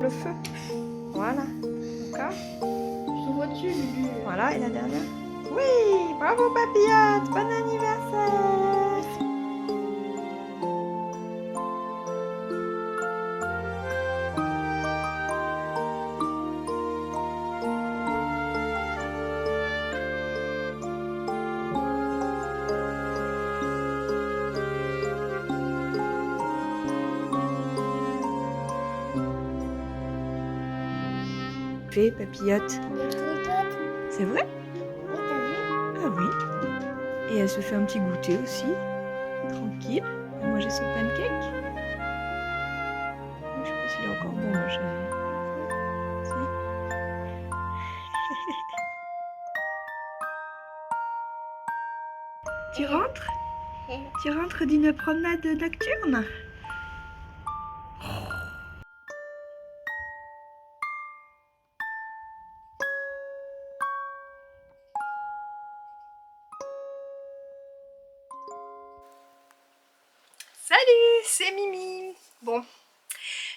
le feu. Voilà. D'accord. Je te vois dessus, Lulu. Voilà, et la dernière. Oui, bravo papillote, bon anniversaire. Fais papillote. C'est vrai? Oui, t'as vu? Ah oui. Et elle se fait un petit goûter aussi. Tranquille. Elle a mangé son pancake. Je sais pas s'il est encore bon, moi je... Si. Tu rentres? Tu rentres d'une promenade nocturne? Salut, c'est Mimi. Bon,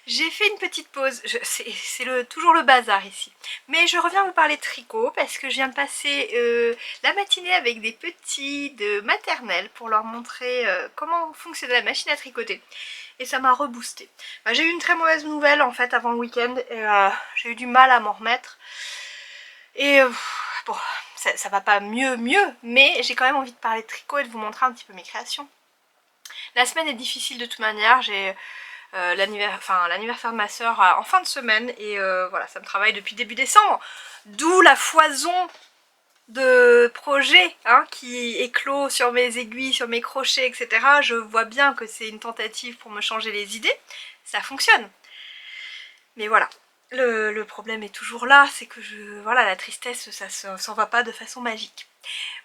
j'ai fait une petite pause, c'est toujours le bazar ici. Mais je reviens vous parler de tricot parce que je viens de passer la matinée avec des petits de maternelle pour leur montrer comment fonctionnait la machine à tricoter. Et ça m'a reboosté. J'ai eu une très mauvaise nouvelle en fait avant le week-end et j'ai eu du mal à m'en remettre. Et bon, ça va pas mieux, mais j'ai quand même envie de parler de tricot et de vous montrer un petit peu mes créations. La semaine est difficile de toute manière, j'ai l'anniversaire de ma soeur en fin de semaine et voilà, ça me travaille depuis début décembre. D'où la foison de projets qui éclot sur mes aiguilles, sur mes crochets, etc. Je vois bien que c'est une tentative pour me changer les idées, ça fonctionne. Mais voilà, le problème est toujours là, c'est que voilà, la tristesse, ça s'en va pas de façon magique.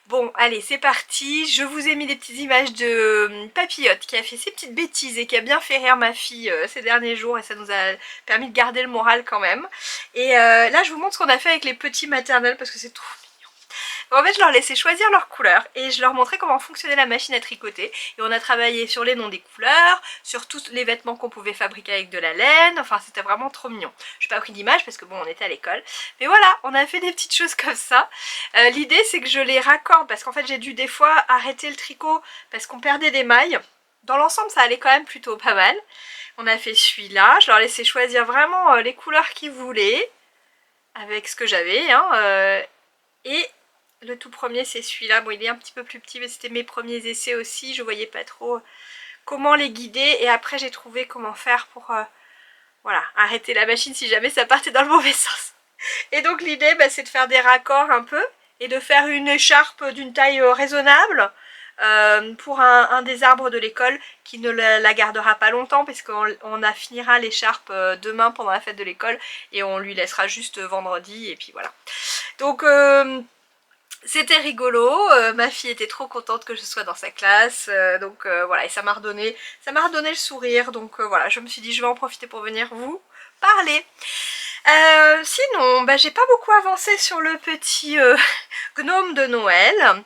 Bon, allez, c'est parti. Je vous ai mis des petites images de Papillote qui a fait ses petites bêtises et qui a bien fait rire ma fille ces derniers jours et ça nous a permis de garder le moral quand même. Et là, je vous montre ce qu'on a fait avec les petits maternels parce que c'est trop mignon. En fait, je leur laissais choisir leurs couleurs et je leur montrais comment fonctionnait la machine à tricoter. Et on a travaillé sur les noms des couleurs, sur tous les vêtements qu'on pouvait fabriquer avec de la laine. Enfin, c'était vraiment trop mignon. Je n'ai pas pris d'image parce que bon, on était à l'école. Mais voilà, on a fait des petites choses comme ça. L'idée, c'est que je les raccorde parce qu'en fait, j'ai dû des fois arrêter le tricot parce qu'on perdait des mailles. Dans l'ensemble, ça allait quand même plutôt pas mal. On a fait celui-là. Je leur laissais choisir vraiment les couleurs qu'ils voulaient avec ce que j'avais. Et le tout premier, c'est celui-là. Bon, il est un petit peu plus petit, mais c'était mes premiers essais aussi. Je voyais pas trop comment les guider. Et après, j'ai trouvé comment faire pour voilà, arrêter la machine si jamais ça partait dans le mauvais sens. Et donc, l'idée, c'est de faire des raccords un peu et de faire une écharpe d'une taille raisonnable pour un des arbres de l'école qui ne la gardera pas longtemps parce qu'on affinira l'écharpe demain pendant la fête de l'école et on lui laissera juste vendredi et puis voilà. Donc c'était rigolo, ma fille était trop contente que je sois dans sa classe, donc voilà, et ça m'a redonné le sourire, donc voilà, je me suis dit je vais en profiter pour venir vous parler. Sinon, j'ai pas beaucoup avancé sur le petit gnome de Noël.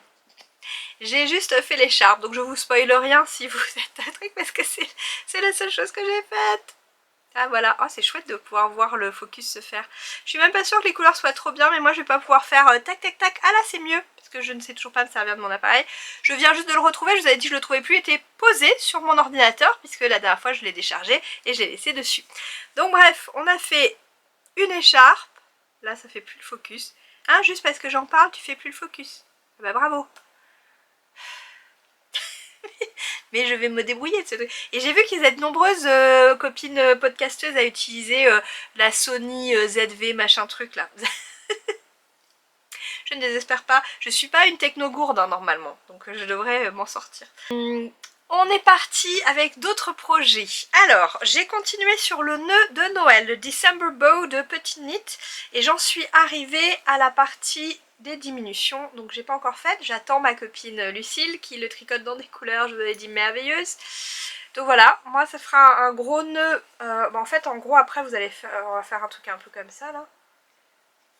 J'ai juste fait l'écharpe, donc je vous spoile rien si vous êtes un truc parce que c'est la seule chose que j'ai faite. Ah voilà, oh c'est chouette de pouvoir voir le focus se faire. Je suis même pas sûre que les couleurs soient trop bien, mais moi je vais pas pouvoir faire tac tac tac. Ah là c'est mieux, parce que je ne sais toujours pas me servir de mon appareil. Je viens juste de le retrouver, je vous avais dit que je le trouvais plus, il était posé sur mon ordinateur, puisque la dernière fois je l'ai déchargé et je l'ai laissé dessus. Donc bref, on a fait une écharpe. Là ça fait plus le focus. Juste parce que j'en parle, tu fais plus le focus. Bah bravo. Mais je vais me débrouiller de ce truc. Et j'ai vu qu'ils étaient de nombreuses copines podcasteuses à utiliser la Sony ZV machin truc là. Je ne désespère pas. Je suis pas une techno-gourde normalement, donc je devrais m'en sortir. On est parti avec d'autres projets. Alors, j'ai continué sur le nœud de Noël, le December Bow de Petit Knit, et j'en suis arrivée à la partie des diminutions, donc j'ai pas encore fait. J'attends ma copine Lucille qui le tricote dans des couleurs, je vous avais dit merveilleuses. Donc voilà, moi ça fera un gros nœud. En fait, en gros, après vous allez faire, on va faire un truc un peu comme ça là,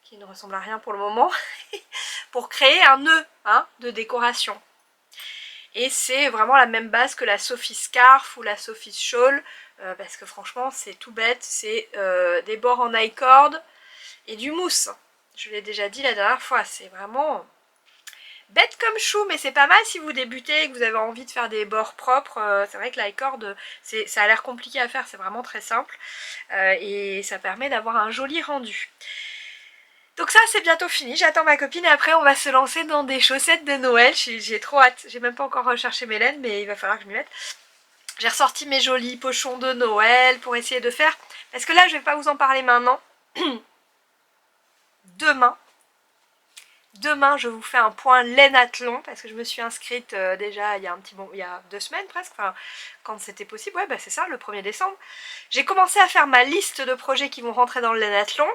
qui ne ressemble à rien pour le moment, pour créer un nœud de décoration. Et c'est vraiment la même base que la Sophie Scarf ou la Sophie Shawl, parce que franchement c'est tout bête, c'est des bords en I-cord et du mousse. Je l'ai déjà dit la dernière fois, c'est vraiment bête comme chou, mais c'est pas mal si vous débutez et que vous avez envie de faire des bords propres. C'est vrai que l'i-cord, ça a l'air compliqué à faire, c'est vraiment très simple. Et ça permet d'avoir un joli rendu. Donc ça c'est bientôt fini, j'attends ma copine et après on va se lancer dans des chaussettes de Noël. J'ai trop hâte, j'ai même pas encore recherché mes laines mais il va falloir que je m'y mette. J'ai ressorti mes jolis pochons de Noël pour essayer de faire, parce que là je vais pas vous en parler maintenant. Demain, je vous fais un point lainathlon parce que je me suis inscrite déjà il y a il y a 2 semaines presque, enfin quand c'était possible, ouais bah c'est ça, le 1er décembre. J'ai commencé à faire ma liste de projets qui vont rentrer dans le lainathlon.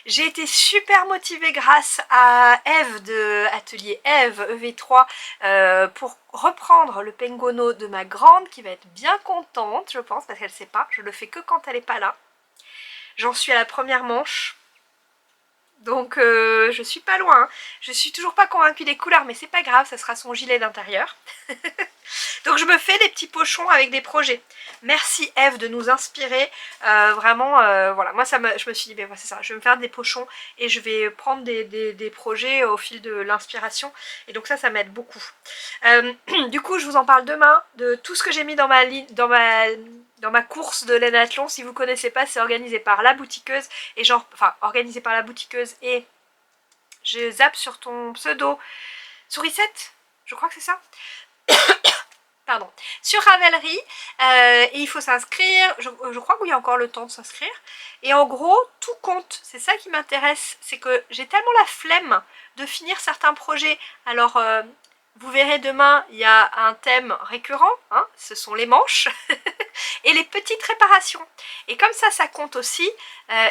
J'ai été super motivée grâce à Eve de Atelier Eve, EV3, pour reprendre le pengono de ma grande qui va être bien contente, je pense, parce qu'elle sait pas, je le fais que quand elle est pas là. J'en suis à la première manche. Donc je suis pas loin, hein. Je suis toujours pas convaincue des couleurs mais c'est pas grave, ça sera son gilet d'intérieur. Donc je me fais des petits pochons avec des projets. Merci Eve de nous inspirer, vraiment voilà, moi je me suis dit ben, c'est ça, je vais me faire des pochons et je vais prendre des projets au fil de l'inspiration et donc ça m'aide beaucoup. Du coup je vous en parle demain de tout ce que j'ai mis dans ma course de lainathlon. Si vous connaissez pas, c'est organisé par la boutiqueuse et genre, enfin organisé par la boutiqueuse et je zappe sur ton pseudo Sourisette, je crois que c'est ça. Pardon, sur Ravelry, et il faut s'inscrire, je crois qu'il y a encore le temps de s'inscrire, et en gros tout compte, c'est ça qui m'intéresse, c'est que j'ai tellement la flemme de finir certains projets. Alors vous verrez demain il y a un thème récurrent, hein, ce sont les manches et les petites réparations, et comme ça compte aussi,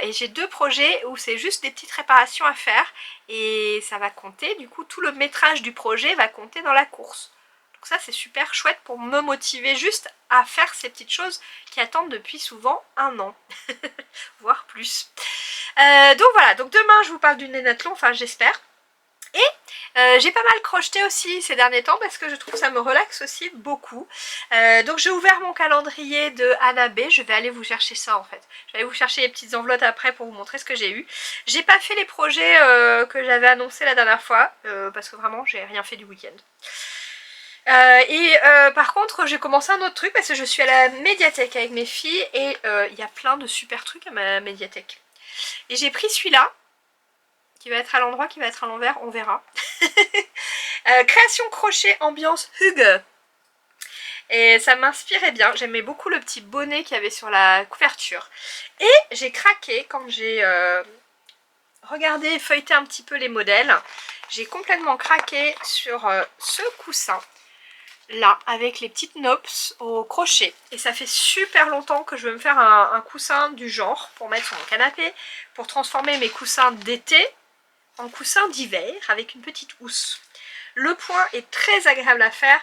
et j'ai 2 projets où c'est juste des petites réparations à faire et ça va compter, du coup tout le métrage du projet va compter dans la course. Donc ça c'est super chouette pour me motiver juste à faire ces petites choses qui attendent depuis souvent 1 an, voire plus. Donc voilà, donc demain je vous parle du lainathlon, enfin j'espère. Et j'ai pas mal crocheté aussi ces derniers temps parce que je trouve que ça me relaxe aussi beaucoup. Donc j'ai ouvert mon calendrier de Anna B, je vais aller vous chercher ça en fait. Je vais aller vous chercher les petites enveloppes après pour vous montrer ce que j'ai eu. J'ai pas fait les projets que j'avais annoncés la dernière fois parce que vraiment j'ai rien fait du week-end. Par contre j'ai commencé un autre truc parce que je suis à la médiathèque avec mes filles et il y a plein de super trucs à ma médiathèque. Et j'ai pris celui-là qui va être à l'endroit, qui va être à l'envers, on verra. Création crochet ambiance Hugue. Et ça m'inspirait bien, j'aimais beaucoup le petit bonnet qu'il y avait sur la couverture. Et j'ai craqué quand j'ai regardé, feuilleté un petit peu les modèles. J'ai complètement craqué sur ce coussin là avec les petites nops au crochet, et ça fait super longtemps que je veux me faire un coussin du genre pour mettre sur mon canapé, pour transformer mes coussins d'été en coussin d'hiver avec une petite housse. Le point est très agréable à faire,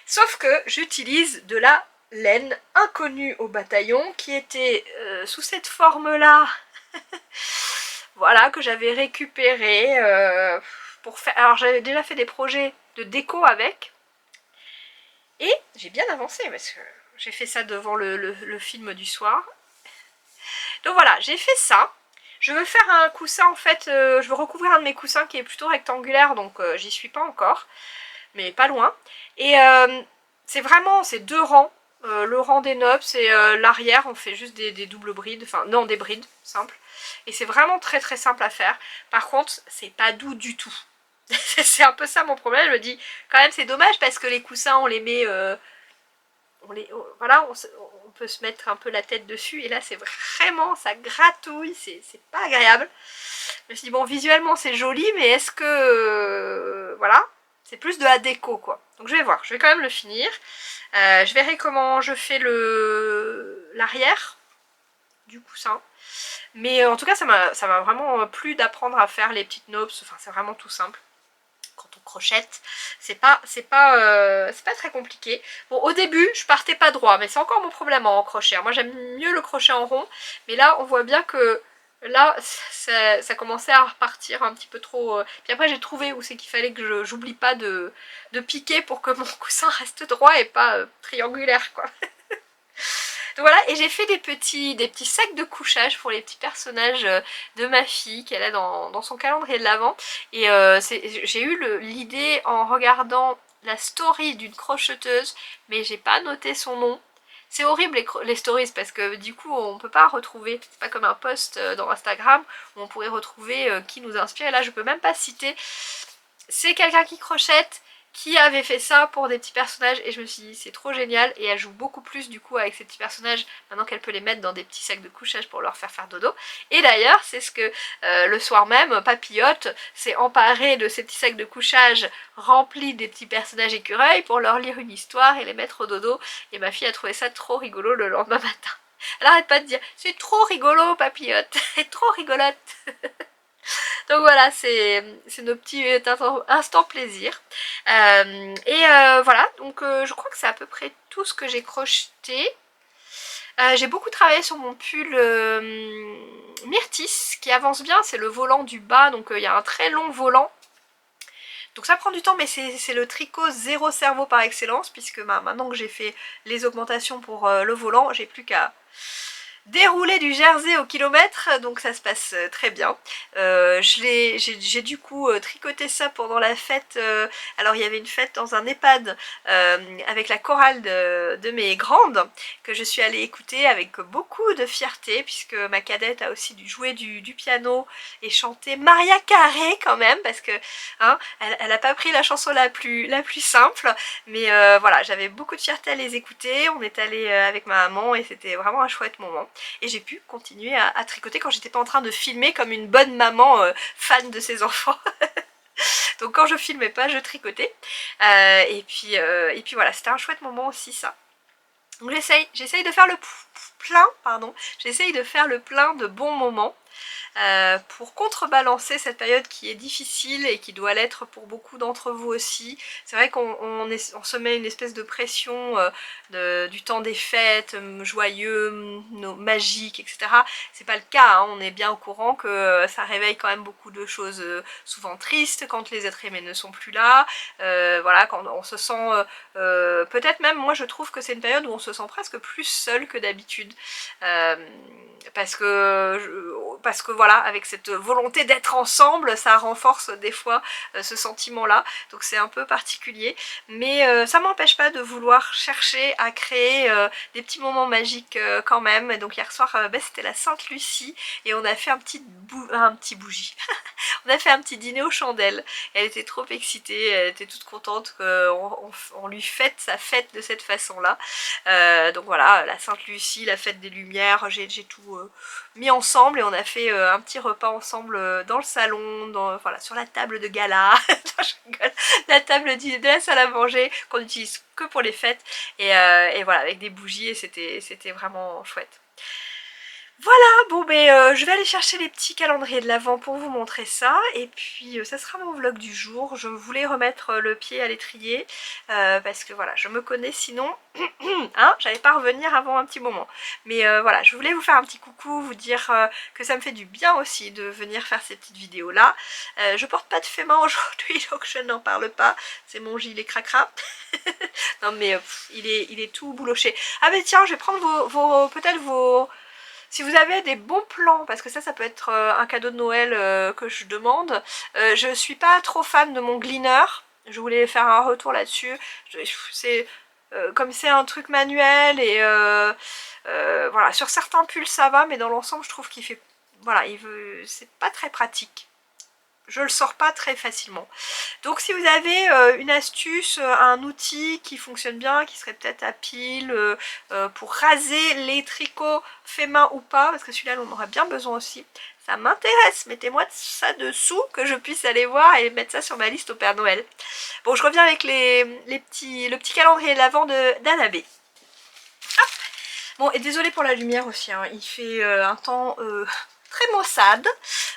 sauf que j'utilise de la laine inconnue au bataillon qui était sous cette forme là voilà, que j'avais récupéré pour faire. Alors j'avais déjà fait des projets de déco avec. Et j'ai bien avancé parce que j'ai fait ça devant le film du soir. Donc voilà, j'ai fait ça. Je veux faire un coussin en fait, je veux recouvrir un de mes coussins qui est plutôt rectangulaire, donc j'y suis pas encore, mais pas loin. Et c'est vraiment, c'est 2 rangs, le rang des nops et l'arrière, on fait juste des doubles brides, enfin non, des brides simples. Et c'est vraiment très très simple à faire. Par contre, c'est pas doux du tout. C'est un peu ça mon problème, je me dis quand même c'est dommage parce que les coussins on les met, voilà, on peut se mettre un peu la tête dessus et là c'est vraiment, ça gratouille, c'est pas agréable. Je me suis dit bon visuellement c'est joli mais est-ce que, voilà, c'est plus de la déco quoi. Donc je vais voir, je vais quand même le finir. Je verrai comment je fais l'arrière du coussin. Mais en tout cas ça m'a vraiment plu d'apprendre à faire les petites nops, enfin c'est vraiment tout simple. Quand on crochette, c'est pas très compliqué. Bon au début je partais pas droit, mais c'est encore mon problème en crochet. Moi j'aime mieux le crochet en rond, mais là on voit bien que Là, ça commençait à repartir un petit peu trop. Puis après, j'ai trouvé où c'est qu'il fallait que j'oublie pas de piquer pour que mon coussin reste droit et pas triangulaire, quoi. Donc voilà, et j'ai fait des petits sacs de couchage pour les petits personnages de ma fille qu'elle a dans son calendrier de l'Avent. Et j'ai eu l'idée en regardant la story d'une crocheteuse, mais j'ai pas noté son nom. C'est horrible les stories parce que du coup on peut pas retrouver, c'est pas comme un post dans Instagram où on pourrait retrouver qui nous inspire. Et là je peux même pas citer. C'est quelqu'un qui crochète, qui avait fait ça pour des petits personnages et je me suis dit c'est trop génial et elle joue beaucoup plus du coup avec ces petits personnages maintenant qu'elle peut les mettre dans des petits sacs de couchage pour leur faire dodo. Et d'ailleurs c'est ce que le soir même Papillote s'est emparée de ces petits sacs de couchage remplis des petits personnages écureuils pour leur lire une histoire et les mettre au dodo et ma fille a trouvé ça trop rigolo le lendemain matin. Elle arrête pas de dire c'est trop rigolo Papillote, c'est trop rigolote. Donc voilà, c'est nos petits instants plaisir. Voilà, donc je crois que c'est à peu près tout ce que j'ai crocheté. J'ai beaucoup travaillé sur mon pull Myrtis qui avance bien, c'est le volant du bas, donc il y a un très long volant. Donc ça prend du temps, mais c'est le tricot zéro cerveau par excellence, puisque maintenant que j'ai fait les augmentations pour le volant, j'ai plus qu'à déroulé du jersey au kilomètre, donc ça se passe très bien. J'ai du coup tricoté ça pendant la fête. Alors il y avait une fête dans un EHPAD avec la chorale de mes grandes que je suis allée écouter avec beaucoup de fierté, puisque ma cadette a aussi dû jouer du piano et chanter Maria Carré quand même, parce que hein, elle a pas pris la chanson la plus simple, mais voilà, j'avais beaucoup de fierté à les écouter. On est allé avec ma maman et c'était vraiment un chouette moment. Et j'ai pu continuer à tricoter quand j'étais pas en train de filmer comme une bonne maman fan de ses enfants. Donc quand je filmais pas, je tricotais. Et puis voilà, c'était un chouette moment aussi ça. Donc j'essaye de faire le plein, pardon, j'essaye de faire le plein de bons moments. Pour contrebalancer cette période qui est difficile et qui doit l'être pour beaucoup d'entre vous aussi. C'est vrai qu'on se met une espèce de pression du temps des fêtes, joyeux, magiques, etc. C'est pas le cas, hein. On est bien au courant que ça réveille quand même beaucoup de choses souvent tristes quand les êtres aimés ne sont plus là. Voilà, quand on se sent peut-être même, moi je trouve que c'est une période où on se sent presque plus seul que d'habitude. Parce que voilà, avec cette volonté d'être ensemble, ça renforce des fois ce sentiment-là, donc c'est un peu particulier, mais ça m'empêche pas de vouloir chercher à créer des petits moments magiques quand même. Et donc hier soir, c'était la Sainte Lucie, et on a fait un petit bougie, on a fait un petit dîner aux chandelles, elle était trop excitée, elle était toute contente qu'on lui fête sa fête de cette façon-là. Donc voilà, la Sainte Lucie, la fête des Lumières, j'ai tout mis ensemble et on a fait un petit repas ensemble dans le salon, voilà, sur la table de gala, la table de la salle à manger qu'on utilise que pour les fêtes, et voilà, avec des bougies, et c'était vraiment chouette. Voilà, bon ben je vais aller chercher les petits calendriers de l'Avent pour vous montrer ça, et puis ça sera mon vlog du jour. Je voulais remettre le pied à l'étrier parce que voilà, je me connais sinon, hein, j'allais pas revenir avant un petit moment. Mais voilà, je voulais vous faire un petit coucou, vous dire que ça me fait du bien aussi de venir faire ces petites vidéos là. Je porte pas de faiement aujourd'hui donc je n'en parle pas, c'est mon gilet cracra. Non mais il est tout bouloché. Ah mais tiens, je vais prendre peut-être vos... Si vous avez des bons plans, parce que ça peut être un cadeau de Noël que je demande. Je suis pas trop fan de mon gleaner, je voulais faire un retour là-dessus. Comme c'est un truc manuel et voilà, sur certains pulls ça va, mais dans l'ensemble je trouve qu'il fait... Voilà, c'est pas très pratique. Je le sors pas très facilement. Donc si vous avez une astuce, un outil qui fonctionne bien, qui serait peut-être à pile pour raser les tricots faits main ou pas, parce que celui-là on aurait bien besoin aussi, ça m'intéresse, mettez-moi ça dessous que je puisse aller voir et mettre ça sur ma liste au Père Noël. Bon, je reviens avec le petit calendrier de l'Avent d'Annabé. Bon, et désolée pour la lumière aussi, hein. Il fait un temps très maussade.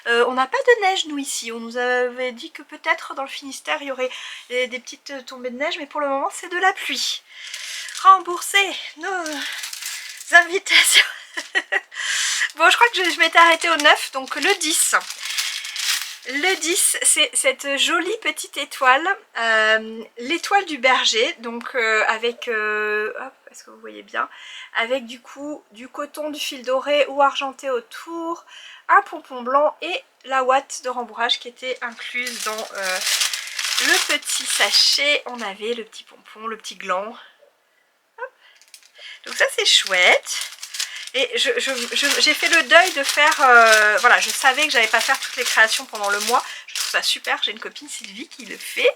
On n'a pas de neige nous ici, on nous avait dit que peut-être dans le Finistère il y aurait des petites tombées de neige, mais pour le moment c'est de la pluie. Rembourser nos invitations. Bon, je crois que je m'étais arrêtée au 9, donc le 10. Le 10, c'est cette jolie petite étoile, l'étoile du berger, donc avec, hop, est-ce que vous voyez bien, avec du coup du coton, du fil doré ou argenté autour, un pompon blanc et la ouate de rembourrage qui était incluse dans le petit sachet. On avait le petit pompon, le petit gland. Hop. Donc ça c'est chouette. Et j'ai fait le deuil de faire, voilà, je savais que j'allais pas faire toutes les créations pendant le mois. Je trouve ça super, j'ai une copine Sylvie qui le fait,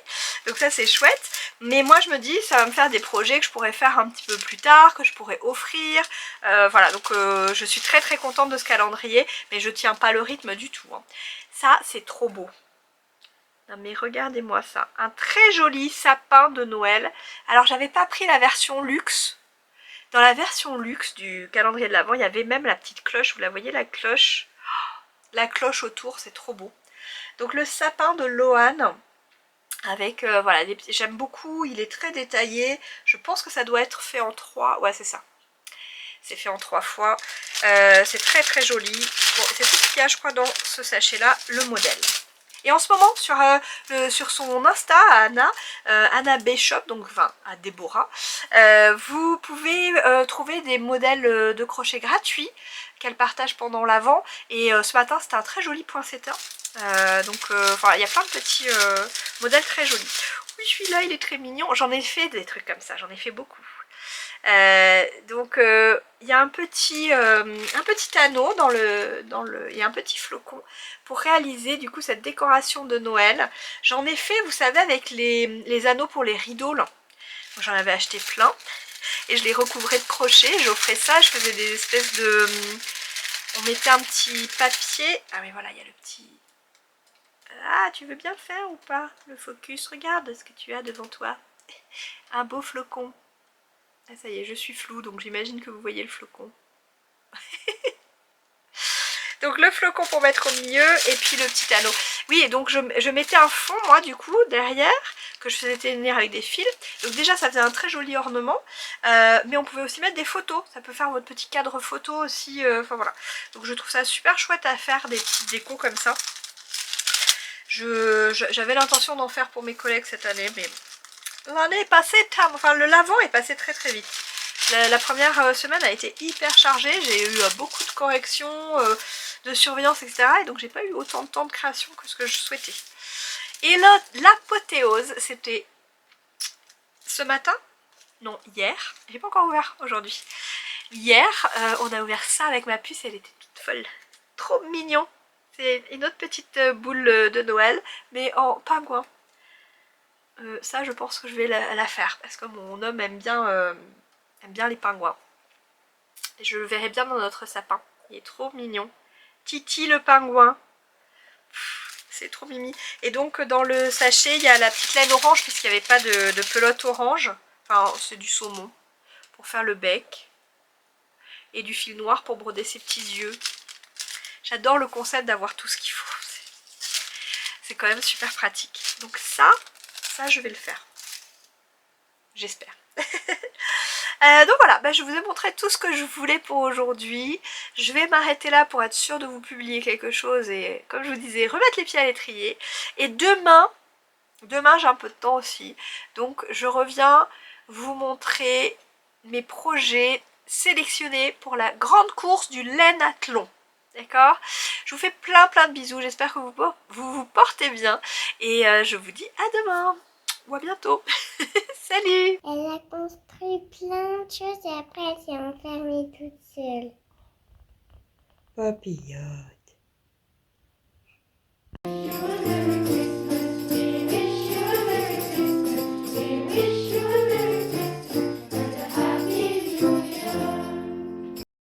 donc ça c'est chouette. Mais moi je me dis, ça va me faire des projets que je pourrais faire un petit peu plus tard, que je pourrais offrir. Voilà, donc je suis très très contente de ce calendrier, mais je tiens pas le rythme du tout, hein. Ça c'est trop beau. Non mais regardez-moi ça, un très joli sapin de Noël. Alors j'avais pas pris la version luxe. Dans la version luxe du calendrier de l'Avent, il y avait même la petite cloche, vous la voyez la cloche? La cloche autour, c'est trop beau. Donc le sapin de Lohan, avec, voilà, j'aime beaucoup, il est très détaillé. Je pense que ça doit être fait en 3, ouais c'est ça. C'est fait en 3 fois, c'est très très joli. Bon, c'est tout ce qu'il y a je crois dans ce sachet là, le modèle. Et en ce moment, sur son Insta, à Anna, Anna B Shop, donc enfin à Déborah, vous pouvez trouver des modèles de crochet gratuits qu'elle partage pendant l'Avent. Et ce matin, c'était un très joli poinsettia. Donc enfin, il y a plein de petits modèles très jolis. Oui, celui-là, il est très mignon. J'en ai fait des trucs comme ça, j'en ai fait beaucoup. Donc il y a un petit anneau et un petit flocon pour réaliser du coup cette décoration de Noël. J'en ai fait, vous savez, avec les anneaux pour les rideaux là. J'en avais acheté plein et je les recouvrais de crochet, j'offrais ça, je faisais des espèces de... On mettait un petit papier, ah mais voilà, il y a le petit... Ah, tu veux bien le faire ou pas? Le focus, regarde ce que tu as devant toi. Un beau flocon. Ah ça y est, je suis floue, donc j'imagine que vous voyez le flocon. Donc le flocon pour mettre au milieu et puis le petit anneau. Oui, et donc je mettais un fond, moi, du coup, derrière, que je faisais tenir avec des fils. Donc déjà, ça faisait un très joli ornement. Mais on pouvait aussi mettre des photos. Ça peut faire votre petit cadre photo aussi. Enfin voilà. Donc je trouve ça super chouette à faire, des petites décos comme ça. J'avais l'intention d'en faire pour mes collègues cette année, mais l'année est passée, enfin le l'Avent est passé très très vite. La première semaine a été hyper chargée, j'ai eu beaucoup de corrections, de surveillance, etc. Et donc j'ai pas eu autant de temps de création que ce que je souhaitais. Et l'apothéose, c'était ce matin, non hier, j'ai pas encore ouvert aujourd'hui. Hier, on a ouvert ça avec ma puce, elle était toute folle, trop mignon. C'est une autre petite boule de Noël, mais en pingouin. Ça je pense que je vais la faire parce que mon homme aime bien les pingouins. Et je le verrai bien dans notre sapin. Il est trop mignon. Titi le pingouin. C'est trop mimi. Et donc dans le sachet il y a la petite laine orange puisqu'il n'y avait pas de pelote orange. Enfin c'est du saumon pour faire le bec. Et du fil noir pour broder ses petits yeux. J'adore le concept d'avoir tout ce qu'il faut. C'est quand même super pratique. Donc ça je vais le faire. J'espère. Donc voilà, je vous ai montré tout ce que je voulais pour aujourd'hui. Je vais m'arrêter là pour être sûre de vous publier quelque chose et, comme je vous disais, remettre les pieds à l'étrier. Et demain j'ai un peu de temps aussi, donc je reviens vous montrer mes projets sélectionnés pour la grande course du Laine-Athlon. D'accord? Je vous fais plein de bisous, j'espère que vous portez bien et je vous dis à demain ou à bientôt. Salut! Elle a construit plein de choses et après elle s'est enfermée toute seule. Papillon.